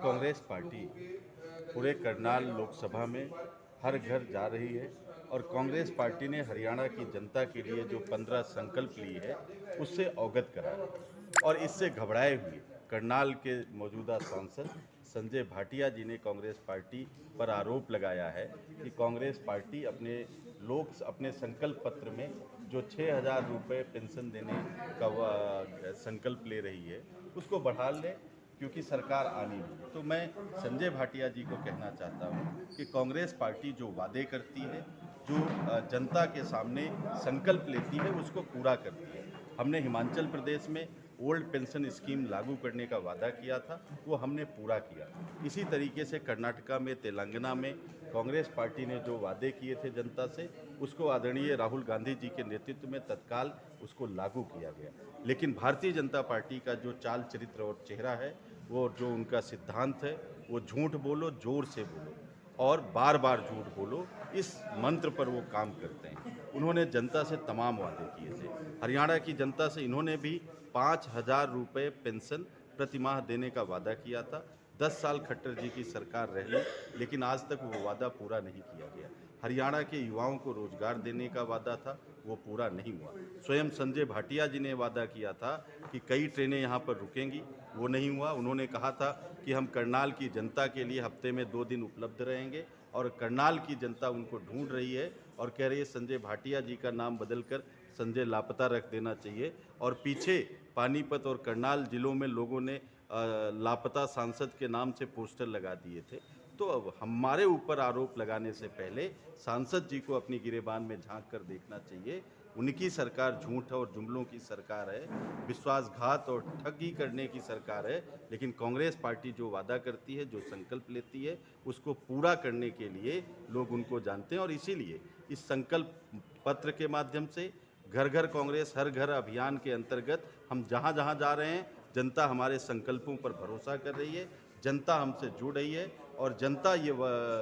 Congress party पूरे करनाल लोकसभा में हर घर जा रही है और कांग्रेस पार्टी ने हरियाणा की जनता के लिए जो 15 संकल्प ली है उससे अवगत करा है। और इससे घबराए हुए करनाल के मौजूदा सांसद संजय भाटिया जी ने कांग्रेस पार्टी पर आरोप लगाया है कि कांग्रेस पार्टी अपने संकल्प पत्र में जो 6,000 रुपये पेंशन देने का संकल्प ले रही है उसको बढ़ा ले, क्योंकि सरकार आनी नहीं। तो मैं संजय भाटिया जी को कहना चाहता हूँ कि कांग्रेस पार्टी जो वादे करती है, जो जनता के सामने संकल्प लेती है, उसको पूरा करती है। हमने हिमाचल प्रदेश में ओल्ड पेंशन स्कीम लागू करने का वादा किया था, वो हमने पूरा किया। इसी तरीके से कर्नाटका में, तेलंगाना में कांग्रेस पार्टी ने जो वादे किए थे जनता से, उसको आदरणीय राहुल गांधी जी के नेतृत्व में तत्काल उसको लागू किया गया। लेकिन भारतीय जनता पार्टी का जो चाल चरित्र और चेहरा है, वो जो उनका सिद्धांत है, वो झूठ बोलो, जोर से बोलो और बार बार झूठ बोलो, इस मंत्र पर वो काम करते हैं। उन्होंने जनता से तमाम वादे किए थे। हरियाणा की जनता से इन्होंने भी 5,000 रुपये पेंशन प्रति माह देने का वादा किया था। 10 साल खट्टर जी की सरकार रह ली, लेकिन आज तक वो वादा पूरा नहीं किया गया। हरियाणा के युवाओं को रोजगार देने का वादा था, वो पूरा नहीं हुआ। स्वयं संजय भाटिया जी ने वादा किया था कि कई ट्रेनें यहाँ पर रुकेंगी, वो नहीं हुआ। उन्होंने कहा था कि हम करनाल की जनता के लिए हफ्ते में 2 दिन उपलब्ध रहेंगे, और करनाल की जनता उनको ढूंढ रही है और कह रही है संजय भाटिया जी का नाम बदलकर संजय लापता रख देना चाहिए। और पीछे पानीपत और करनाल जिलों में लोगों ने लापता सांसद के नाम से पोस्टर लगा दिए थे। तो अब हमारे ऊपर आरोप लगाने से पहले सांसद जी को अपनी गिरेबान में झांक कर देखना चाहिए। उनकी सरकार झूठ और जुमलों की सरकार है, विश्वासघात और ठगी करने की सरकार है। लेकिन कांग्रेस पार्टी जो वादा करती है, जो संकल्प लेती है, उसको पूरा करने के लिए लोग उनको जानते हैं। और इसीलिए इस संकल्प पत्र के माध्यम से घर घर कांग्रेस हर घर अभियान के अंतर्गत हम जहाँ जहाँ जा रहे हैं, जनता हमारे संकल्पों पर भरोसा कर रही है, जनता हमसे जुड़ रही है और जनता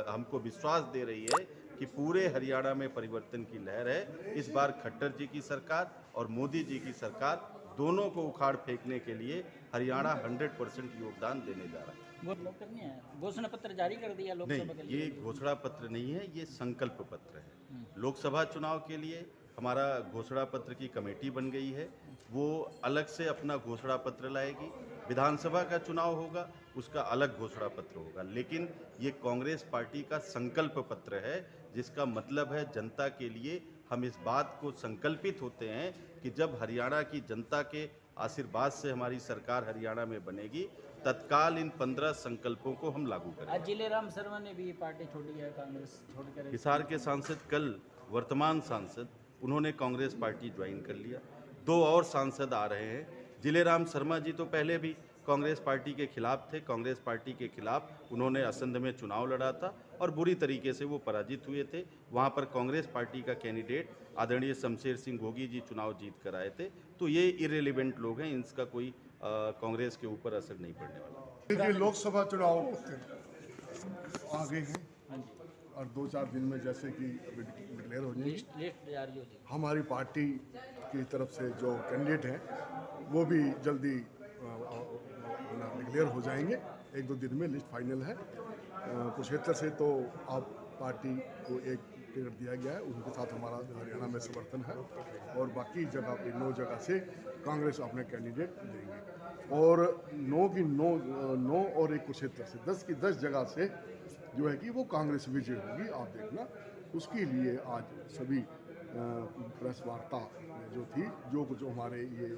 हमको विश्वास दे रही है कि पूरे हरियाणा में परिवर्तन की लहर है। इस बार खट्टर जी की सरकार और मोदी जी की सरकार दोनों को उखाड़ फेंकने के लिए हरियाणा 100% योगदान देने जा रहा है। घोषणा पत्र जारी कर दिया लोकसभा के नहीं, लिए? ये घोषणा पत्र नहीं है, ये संकल्प पत्र है। लोकसभा चुनाव के लिए हमारा घोषणा पत्र की कमेटी बन गई है, वो अलग से अपना घोषणा पत्र लाएगी। विधानसभा का चुनाव होगा, उसका अलग घोषणा पत्र होगा। लेकिन ये कांग्रेस पार्टी का संकल्प पत्र है, जिसका मतलब है जनता के लिए हम इस बात को संकल्पित होते हैं कि जब हरियाणा की जनता के आशीर्वाद से हमारी सरकार हरियाणा में बनेगी, तत्काल इन 15 संकल्पों को हम लागू करेंगे। आज जिलेराम शर्मा ने भी पार्टी छोड़ी है, कांग्रेस छोड़कर। हिसार के सांसद कल वर्तमान सांसद उन्होंने कांग्रेस पार्टी ज्वाइन कर लिया। 2 और सांसद आ रहे हैं। जिलेराम शर्मा जी तो पहले भी कांग्रेस पार्टी के खिलाफ थे। कांग्रेस पार्टी के खिलाफ उन्होंने असंध में चुनाव लड़ा था और बुरी तरीके से वो पराजित हुए थे। वहाँ पर कांग्रेस पार्टी का कैंडिडेट आदरणीय शमशेर सिंह गोगी जी चुनाव जीत कर आए थे। तो ये इरेलीवेंट लोग हैं, इसका कोई कांग्रेस के ऊपर असर नहीं पड़ने वाला। देखिए, लोकसभा चुनाव आ गए हैं और 2-4 दिन में जैसे कि डिक्लेयर हो जाएंगे। लिस्ट जारी हो जाएगी। हमारी पार्टी की तरफ से जो कैंडिडेट हैं वो भी जल्दी डिक्लेयर हो जाएंगे। 1-2 दिन में लिस्ट फाइनल है। कुरुक्षेत्र से तो आप पार्टी को एक टिकट दिया गया है, उनके साथ हमारा हरियाणा में समर्थन है और बाकी जगह पे 9 जगह से कांग्रेस अपने कैंडिडेट देंगे और 9 और एक कुरुक्षेत्र से 10 की 10 जगह से जो है कि वो कांग्रेस विजय होगी। आप देखना, उसके लिए आज सभी प्रेस वार्ता जो थी, जो कुछ हमारे ये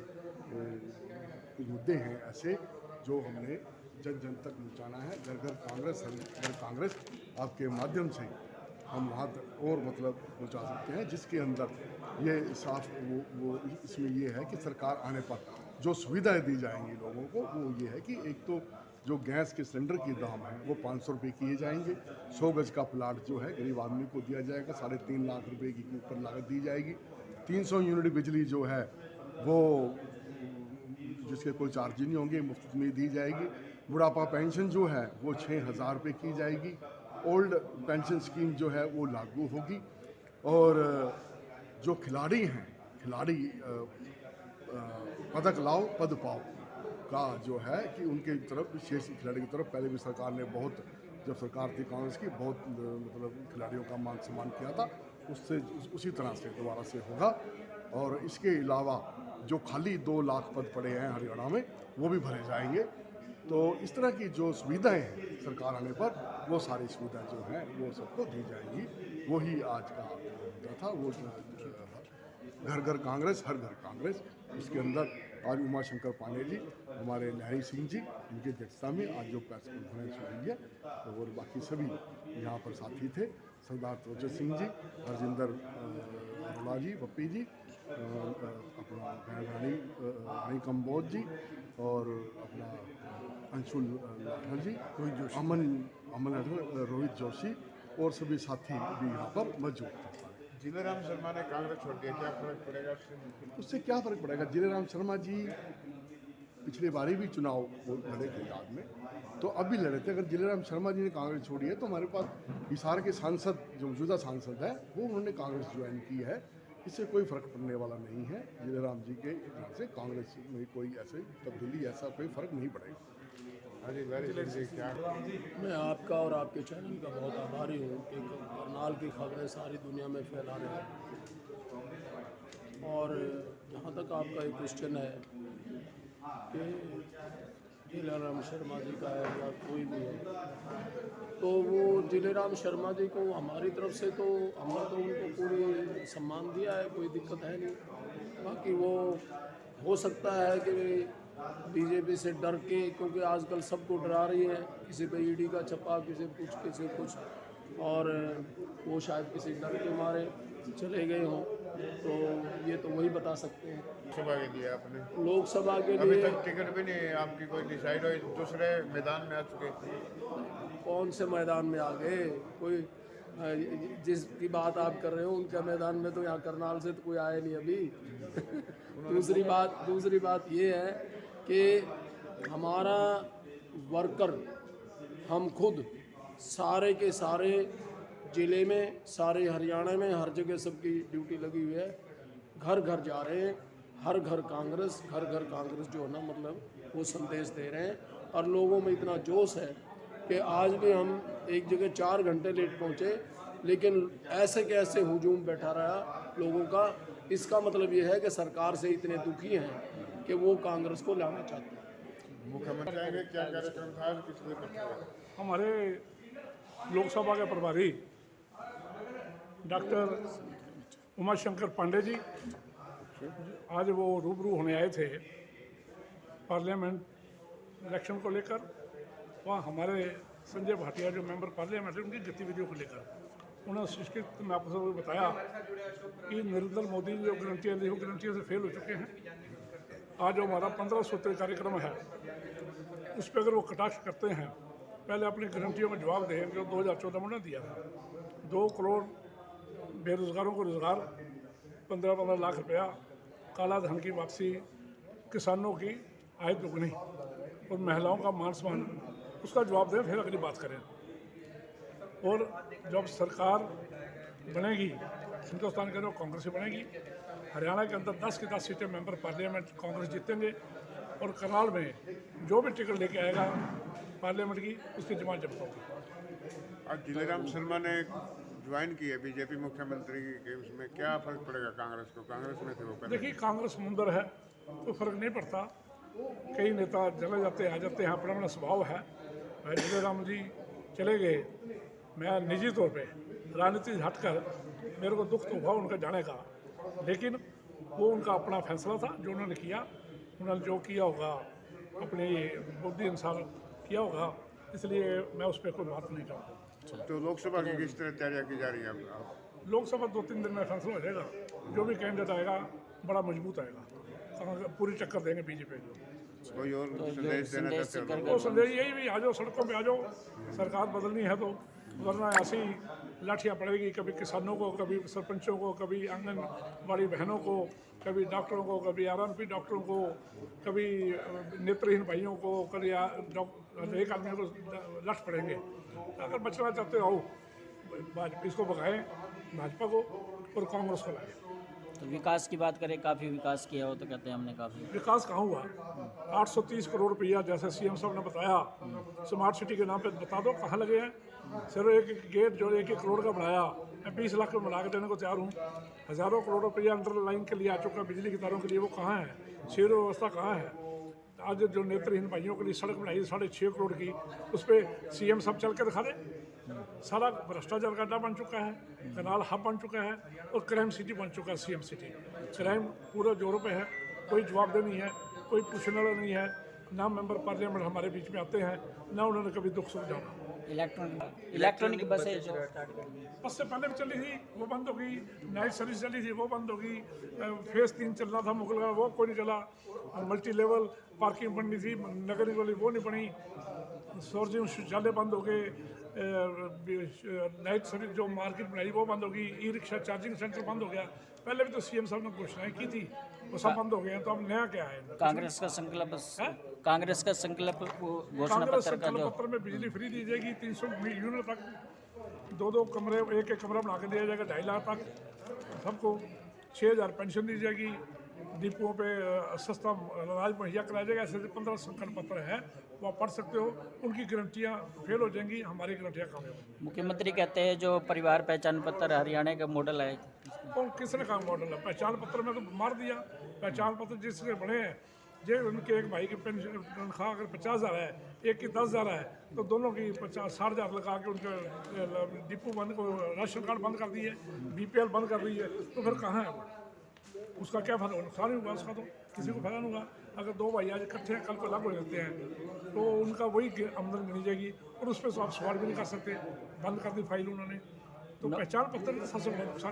कुछ मुद्दे हैं ऐसे जो हमने जन जन तक पहुँचाना है। घर घर कांग्रेस, घर कांग्रेस आपके माध्यम से हम वहाँ तक और मतलब पहुँचा सकते हैं, जिसके अंदर ये साफ वो इसमें ये है कि सरकार आने पर जो सुविधाएं दी जाएंगी लोगों को, वो ये है कि एक तो जो गैस के सिलेंडर की दाम है वो 500 रुपये किए जाएंगे। 100 गज का प्लाट जो है गरीब आदमी को दिया जाएगा, 3.5 लाख रुपए की ऊपर लागत दी जाएगी। 300 यूनिट बिजली जो है वो जिसके कोई चार्ज नहीं होंगे, मुफ्त में दी जाएगी। बुढ़ापा पेंशन जो है वो 6,000 रुपये की जाएगी। ओल्ड पेंशन स्कीम जो है वो लागू होगी और जो खिलाड़ी हैं, खिलाड़ी पदक लाओ पद पाओ, का जो है कि उनके तरफ शेष खिलाड़ी की तरफ पहले भी सरकार ने बहुत, जब सरकार थी कांग्रेस की, बहुत मतलब खिलाड़ियों का मान सम्मान किया था, उससे उसी तरह से दोबारा से होगा। और इसके अलावा जो खाली 2 लाख पद पड़े हैं हरियाणा में वो भी भरे जाएंगे। तो इस तरह की जो सुविधाएं हैं सरकार आने पर, वो सारी सुविधाएं जो हैं वो सबको दी जाएंगी। वही आज का मुद्दा था, वो घर घर कांग्रेस हर घर कांग्रेस। इसके अंदर आज उमा शंकर पांडे जी, हमारे लहरी सिंह जी, इनकी अध्यक्षता में आज जो प्रेस कॉन्फ्रेंस हुई है, तो और बाकी सभी यहाँ पर साथी थे, सरदार त्रोचर सिंह जी, हरजिंदर अरोड़ा जी, पप्पी जी, अपना रानी कंबोज जी, और अपना अंशुल लाठर जी, अमन रोहित जोशी और सभी साथी भी यहाँ पर मौजूद थे। जिलेराम शर्मा ने कांग्रेस छोड़ दिया, क्या फर्क पड़ेगा उससे क्या फ़र्क पड़ेगा? जिलेराम शर्मा जी पिछले बारी भी चुनाव वो लड़े थे याद में, तो अब भी लड़े थे। अगर जिलेराम शर्मा जी ने कांग्रेस छोड़ी है तो हमारे पास हिसार के सांसद, जो मौजूदा सांसद है, वो उन्होंने कांग्रेस ज्वाइन की है। इससे कोई फ़र्क पड़ने वाला नहीं है। जिलेराम जी के यहाँ से कांग्रेस में कोई ऐसे तब्दीली, ऐसा कोई फ़र्क नहीं पड़ेगा। हाँ जी, वेरी क्या मैं आपका और आपके चैनल का बहुत आभारी हूँ कि करनाल की खबरें सारी दुनिया में फैला रहे हैं। और जहाँ तक आपका एक क्वेश्चन है कि जिलेराम शर्मा जी का है या कोई भी है, तो वो जिलेराम शर्मा जी को हमारी तरफ से तो हमने तो उनको पूरी सम्मान दिया है, कोई दिक्कत है नहीं। बाकी वो हो सकता है कि बीजेपी से डर के, क्योंकि आजकल सबको डरा रही है, किसी पे ईडी का छप्पा, किसी कुछ, और वो शायद किसी डर के मारे चले गए हों, तो ये तो वही बता सकते हैं। लोकसभा के लिए आपने, लोकसभा के अभी लिए तक टिकट भी नहीं है आपकी कोई डिसाइड हो, दूसरे मैदान में आ चुके? कौन से मैदान में आ गए? कोई जिसकी बात आप कर रहे हो उनके मैदान में तो यहाँ करनाल से तो कोई आया नहीं अभी। दूसरी बात ये है कि हमारा वर्कर, हम खुद सारे के सारे ज़िले में, सारे हरियाणा में, हर जगह सबकी ड्यूटी लगी हुई है, घर घर जा रहे हैं, हर घर कांग्रेस, घर घर कांग्रेस जो है ना, मतलब वो संदेश दे रहे हैं। और लोगों में इतना जोश है कि आज भी हम एक जगह 4 घंटे लेट पहुँचे, लेकिन ऐसे के ऐसे हुजूम बैठा रहा लोगों का। इसका मतलब ये है कि सरकार से इतने दुखी हैं कि वो कांग्रेस को लाना चाहते हैं। मुख्यमंत्री आएंगे, क्या कार्यक्रम था पिछले पत्र? हमारे लोकसभा के प्रभारी डॉक्टर उमा शंकर पांडे जी आज वो रूबरू होने आए थे पार्लियामेंट इलेक्शन को लेकर। वहाँ हमारे संजय भाटिया जो मेंबर पार्लियामेंट है, उनकी गतिविधियों को लेकर उन्होंने शिष्ट में आपको सबको बताया कि नरेंद्र मोदी जो गारंटियाँ दी, वो गारंटियों से फेल हो चुके हैं। आज जो हमारा 15 सूत्री कार्यक्रम है, उस पर अगर वो कटाक्ष करते हैं, पहले अपनी गारंटियों में जवाब दें जो 2014 में उन्होंने दिया था। 2 करोड़ बेरोज़गारों को रोज़गार, 15-15 लाख रुपया, काला धन की वापसी, किसानों की आय दुगनी और महिलाओं का मान सम्मान, उसका जवाब दें, फिर अगली बात करें। और जब सरकार बनेगी हिंदुस्तान के अंदर कांग्रेस ही बनेगी। हरियाणा के अंदर 10 की 10 सीटें मेंबर पार्लियामेंट कांग्रेस जीतेंगे, और करनाल में जो भी टिकट लेके आएगा पार्लियामेंट की, उसकी जमात जब्त होगी। आज जिलेराम शर्मा ने ज्वाइन की है बीजेपी मुख्यमंत्री के, उसमें क्या फर्क पड़ेगा कांग्रेस को? कांग्रेस में थे वो। देखिए, कांग्रेस समुंदर है, तो फर्क नहीं पड़ता। कई नेता चले जाते आ जाते हैं, अपना अपना स्वभाव है। भाई जिलेराम जी चले गए, मैं निजी तौर पे राजनीति से हटकर मेरे को दुख तो हुआ उनका जाने का, लेकिन वो उनका अपना फैसला था जो उन्होंने किया। उन्होंने जो किया होगा अपनी बुद्धि अनुसार किया होगा, इसलिए मैं उस पर कोई बात नहीं करूँगा। तो लोकसभा की किस तरह तैयारियाँ की जा रही है अब? लोकसभा 2-3 दिन में फैसला हो जाएगा। जो भी कैंडिडेट आएगा बड़ा मजबूत आएगा, पूरी टक्कर देंगे बीजेपी को। कोई और संदेश देना चाहते हो? वो संदेश यही भी, आ जाओ सड़कों पे आ जाओ, सरकार बदलनी है तो, वरना ऐसी लाठियाँ पड़ेगी, कभी किसानों को, कभी सरपंचों को, कभी आंगनबाड़ी बहनों को, कभी डॉक्टरों को, कभी आरएमपी डॉक्टरों को, कभी नेत्रहीन भाइयों को, कभी एक आदमी को लठ पड़ेंगे। अगर बचना चाहते हो, इसको भगाएं भाजपा को और कांग्रेस को लाएं। तो विकास की बात करें, काफ़ी विकास किया हो तो कहते हैं हमने काफ़ी। विकास कहाँ हुआ? 830 करोड़ रुपया जैसे सीएम साहब ने बताया स्मार्ट सिटी के नाम पे, बता दो कहाँ लगे हैं? सिर्फ एक गेट जो 1-1 करोड़ का बनाया, मैं 20 लाख में बना के देने को तैयार हूँ। हज़ारों करोड़ रुपया अंडरलाइन के लिए आ चुका, बिजली की तारों के लिए, वो कहाँ है? सीवर व्यवस्था कहाँ है? आज जो नेत्रहीन भाइयों के लिए सड़क बनाई 6.5 करोड़ की, उस पर सीएम साहब चल के दिखा दे। सारा भ्रष्टाचार का अड्डा बन चुका है, कनाल हब बन चुका है और क्राइम सिटी बन चुका है सीएम सिटी। क्राइम पूरे जोरों पे है, कोई जवाबदेही नहीं है, कोई पूछने वाला नहीं है, ना मेंबर पार्लियामेंट हमारे बीच में आते हैं, ना उन्होंने कभी दुख सुख जाना। इलेक्ट्रॉनिक बसें जो स्टार्ट कर दी, बस से पहले भी चली थी, वो बंद हो गई। नाइट सर्विस चली थी, वो बंद हो गई। फेज 3 चलना था मुगल का, वो कोई नहीं चला। मल्टी लेवल पार्किंग बननी थी नगर निगम वाली, वो नहीं बनी। सौरजी शौचालय बंद हो गए। नाइट सर्विस जो मार्केट बनाई वो बंद हो गई। ई रिक्शा चार्जिंग सेंटर बंद हो गया। पहले भी तो सीएम साहब ने घोषणाएं की थी, वो सब बंद हो गए हैं। तो अब नया क्या है? कांग्रेस का संकल्प घोषणा कांग्रेस पत्र का संकल्प जो पत्र में बिजली फ्री दी जाएगी 300 यूनिट तक, 2-2 कमरे, एक कमरा बना के दिया जाएगा 2.5 लाख तक सबको। 6,000 पेंशन दी जाएगी। डिपुओं पे सस्ता अनाज मुहैया कराया जाएगा। ऐसे 15 संकल्प पत्र है, वो आप पढ़ सकते हो। उनकी गारंटियाँ फेल हो जाएंगी, हमारी गारंटियाँ कामयाब होंगी। मुख्यमंत्री कहते हैं जो परिवार पहचान पत्र हरियाणा का मॉडल है। कौन किसने कहा मॉडल है? पहचान पत्र में तो मार दिया। पहचान पत्र जिसके बने हैं, जे उनके एक भाई की पेंशन तनख्वाह अगर 50,000 है, एक की 10,000 है, तो दोनों की 60,000 लगा के उनके डिपो बंद को, राशन कार्ड बंद कर दिए, BPL बंद कर दी है। तो फिर कहाँ है वो? उसका क्या फायदा? नुकसान ही होगा उसका, तो किसी को फायदा नहीं होगा। अगर 2 भाई आज इकट्ठे हैं, कल को अलग हो जाते हैं, तो उनका वही आमदन गिनी जाएगी और उस पर तो आप सवाल भी नहीं कर सकते। बंद कर दी फाइल उन्होंने। तो पहचान पत्र सबसे बड़ा नुकसान